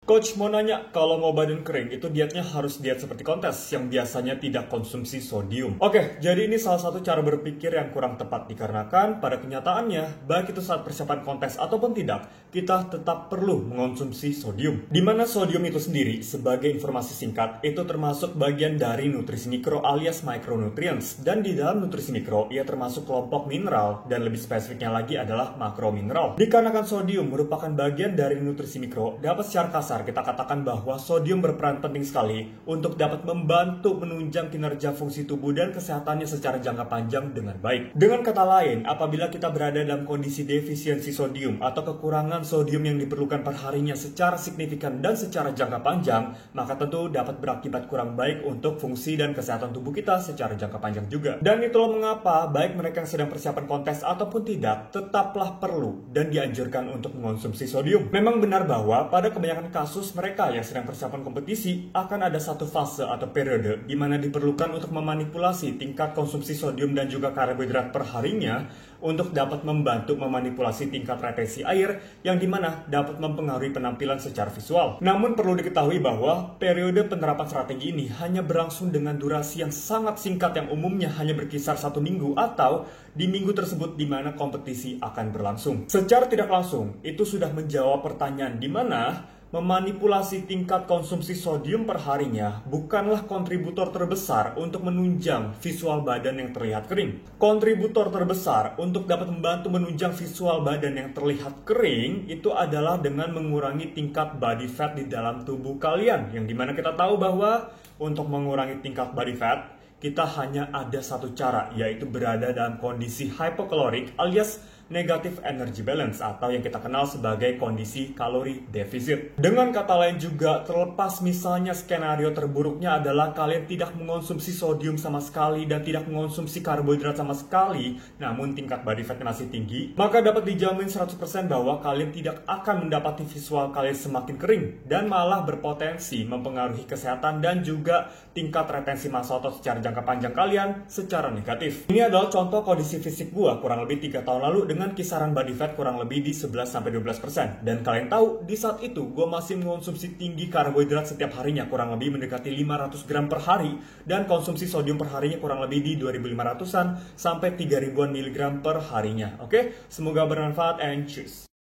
Coach mau nanya, kalau mau badan kering itu dietnya harus diet seperti kontes yang biasanya tidak konsumsi sodium. Oke, jadi ini salah satu cara berpikir yang kurang tepat dikarenakan pada kenyataannya, baik itu saat persiapan kontes ataupun tidak, kita tetap perlu mengonsumsi sodium. Dimana sodium itu sendiri, sebagai informasi singkat, itu termasuk bagian dari nutrisi mikro alias micronutrients. Dan di dalam nutrisi mikro, ia termasuk kelompok mineral dan lebih spesifiknya lagi adalah makromineral. Dikarenakan sodium merupakan bagian dari nutrisi mikro, dapat secara kasar kita katakan bahwa sodium berperan penting sekali untuk dapat membantu menunjang kinerja fungsi tubuh dan kesehatannya secara jangka panjang dengan baik. Dengan kata lain, apabila kita berada dalam kondisi defisiensi sodium atau kekurangan sodium yang diperlukan perharinya secara signifikan dan secara jangka panjang, maka tentu dapat berakibat kurang baik untuk fungsi dan kesehatan tubuh kita secara jangka panjang juga. Dan itulah mengapa baik mereka yang sedang persiapan kontes ataupun tidak, tetaplah perlu dan dianjurkan untuk mengonsumsi sodium. Memang benar bahwa pada kebanyakan kasus mereka yang sedang persiapan kompetisi akan ada satu fase atau periode di mana diperlukan untuk memanipulasi tingkat konsumsi sodium dan juga karbohidrat perharinya untuk dapat membantu memanipulasi tingkat retensi air yang dimana dapat mempengaruhi penampilan secara visual. Namun perlu diketahui bahwa periode penerapan strategi ini hanya berlangsung dengan durasi yang sangat singkat yang umumnya hanya berkisar 1 minggu atau di minggu tersebut di mana kompetisi akan berlangsung. Secara tidak langsung, itu sudah menjawab pertanyaan di mana memanipulasi tingkat konsumsi sodium perharinya bukanlah kontributor terbesar untuk menunjang visual badan yang terlihat kering. Kontributor terbesar untuk dapat membantu menunjang visual badan yang terlihat kering itu adalah dengan mengurangi tingkat body fat di dalam tubuh kalian. Yang dimana kita tahu bahwa untuk mengurangi tingkat body fat, kita hanya ada satu cara, yaitu berada dalam kondisi hypocaloric alias negative energy balance atau yang kita kenal sebagai kondisi kalori defisit. Dengan kata lain juga, terlepas misalnya skenario terburuknya adalah kalian tidak mengonsumsi sodium sama sekali dan tidak mengonsumsi karbohidrat sama sekali, namun tingkat body fatnya masih tinggi, maka dapat dijamin 100% bahwa kalian tidak akan mendapati visual kalian semakin kering dan malah berpotensi mempengaruhi kesehatan dan juga tingkat retensi massa otot secara jangka panjang kalian secara negatif. Ini adalah contoh kondisi fisik gua kurang lebih 3 tahun lalu dengan kisaran body fat kurang lebih di 11-12%. Dan kalian tahu, di saat itu gue masih mengonsumsi tinggi karbohidrat setiap harinya kurang lebih mendekati 500 gram per hari dan konsumsi sodium per harinya kurang lebih di 2500-an sampai 3000-an miligram per harinya. Oke, semoga bermanfaat and cheers.